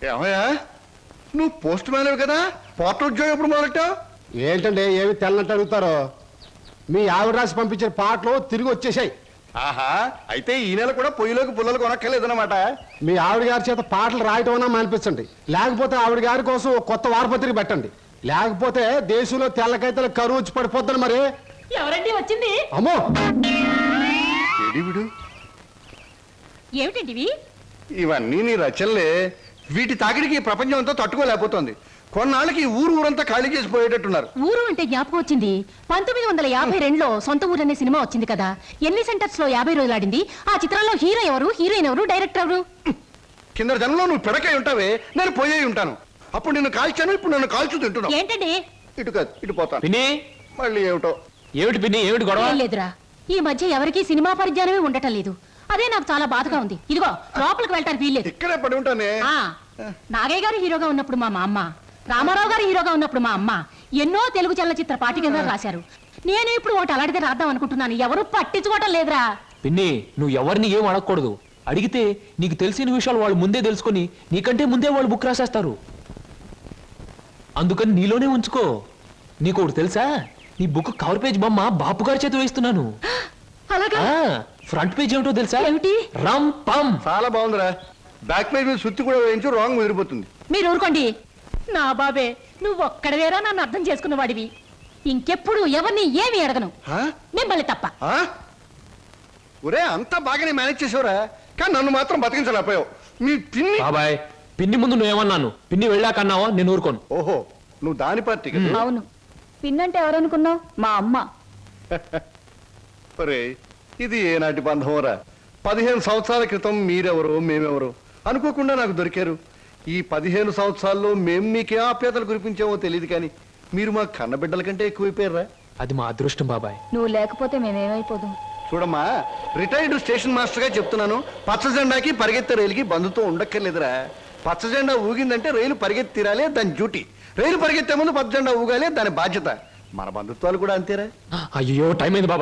ఏమయ్యా నువ్వు post man కదా, పోర్టల్ ఉద్యోగం ఎప్పుడు మొదలెట్టావు? ఏంటండి ఏమి తెల్లంటే అడుగుతారో? మీ ఆవిడ రాసి పంపించిన పాటలు తిరిగి వచ్చేసాయి. ఆహా, అయితే ఈ నెల కూడా పొయ్యిలోకి పుల్లలు కొనక్కర్లేదన్నమాట. మీ ఆవిడ గారి చేత పాటలు రాయటం అన్నా మానిపించండి, లేకపోతే ఆవిడ గారి కోసం ఒక కొత్త వారపత్రిక పెట్టండి. లేకపోతే దేశంలో తెల్లకైతే కరువు వచ్చి పడిపోద్దని. మరి ఎవరండి వచ్చింది? అమ్మో, విడు ఏమిటండి ఇవి? ఇవన్నీ నీ రచనలే. వీటి తాకిడికి ఈ ప్రపంచం అంతా తట్టుకోలేకపోతుంది. కొన్నాళ్ళకి ఈ ఊరంతా ఖాళీ చేసి పోయేటట్టున్నారు. ఊరు అంటే జ్ఞాపకం వచ్చింది. 1952లో సొంత ఊరు అనే సినిమా వచ్చింది కదా. ఎన్ని సెంటర్స్ లో 50 రోజులు ఆడింది. ఆ చిత్రంలో హీరో ఎవరు, హీరోయిన్ ఎవరు, డైరెక్టర్ ఎవరు? కింద జనంలో నువ్వు పిడకై ఉంటావే, నేను పోయే ఉంటాను. అప్పుడు నిన్ను కాల్చాను, ఇప్పుడు నన్ను కాల్చు తింటున్నావు. ఏంటండి? ఇటు కాదు, ఇటు పోతాను. పిన్ని, మళ్ళీ ఏమిటో. ఏమిటి పిన్ని, ఏమిటి గొడవ? ఏం లేదురా, ఈ మధ్య ఎవరికీ సినిమా పరిజ్ఞానమే ఉండటం లేదు. అదే నాకు చాలా బాధగా ఉంది. ఇదిగో లోపలికి వెళ్ళటానికి వీల్లేదు. ఇక్కడే పడి ఉంటానే. నాగయ్య గారు హీరోగా ఉన్నప్పుడు మా అమ్మ, రామారావు గారు హీరోగా ఉన్నప్పుడు మా అమ్మ ఎన్నో తెలుగు చలనచిత్ర పాఠికలు రాశారు. నేను ఇప్పుడు ఒకటి అలాంటిదే రాద్దాం అనుకుంటున్నాను. ఎవరు పట్టించుకోవటం లేదురా. పిన్ని, నువ్వు ఎవరిని ఏం అడగకూడదు. అడిగితే నీకు తెలిసిన విషయాలు వాళ్ళు ముందే తెలుసుకొని నీకంటే ముందే వాళ్ళు బుక్ రాసేస్తారు. అందుకని నీలోనే ఉంచుకో. నీకు ఒకటి తెలుసా, నీ బుక్ కవర్ పేజ్ బొమ్మ బాపు గారి చేత వేస్తున్నాను. అలాగా? ఫ్రంట్ పేజ్ ఏమిటో తెలుసా? ఏమిటి? రమ్ పమ్. చాలా బాగుందిరా. బ్యాక్ పేజ్ మీద సుత్తి కూడా వేయించు, రాంగ్ ముదిరిపోతుంది. మీరు ఊరుకోండి. నా బాబే, నువ్వు ఒక్కడవేరా నన్ను అర్థం చేసుకున్న వాడివి. ఇంకెప్పుడు ఎవరిని ఏమి అడగను, మిమ్మల్ని తప్ప. ఒరే, అంతా బాగానే మేనేజ్ చేసావురా, కానీ నన్ను మాత్రం బతికించలేకపోయావు. మీ పిన్ని. బాబాయ్, పిన్ని ముందు నువ్వేమన్నాను, పిన్ని వెళ్ళాకన్నావా నేను ఊరుకోను. ఓహో, నువ్వు దాని పార్టీ కదా. అవును, పిన్నంటే ఎవరనుకున్నావు? మా అమ్మ. ఒరే, ఇది ఏనాటి బంధంరా. 15 సంవత్సరాల క్రితం మీరెవరు మేమెవరు అనుకోకుండా నాకు దొరికారు. ఈ 15 సంవత్సరాల్లో మేము మీకే ఆప్యాతలు కురిపించామో తెలియదు, కానీ మీరు మా కన్నబిడ్డల కంటే ఎక్కువైపోయారా. అది మా అదృష్టం బాబాయ్. నువ్వు లేకపోతే మేమేమైపోదు. చూడమ్మా, రిటైర్డ్ స్టేషన్ మాస్టర్ గా చెప్తున్నాను, పచ్చ జెండాకి పరిగెత్తే రైలుకి బంధుత్వం ఉండక్కర్లేదురా. పచ్చ జెండా ఊగిందంటే రైలు పరిగెత్తి తీరాలి, దాని డ్యూటీ. రైలు పరిగెత్తే ముందు పచ్చ జెండా ఊగాలి, దాని బాధ్యత. మన బంధుత్వాలు కూడా అంతేరా. అయ్యో, టైం అయింది బాబాయ్.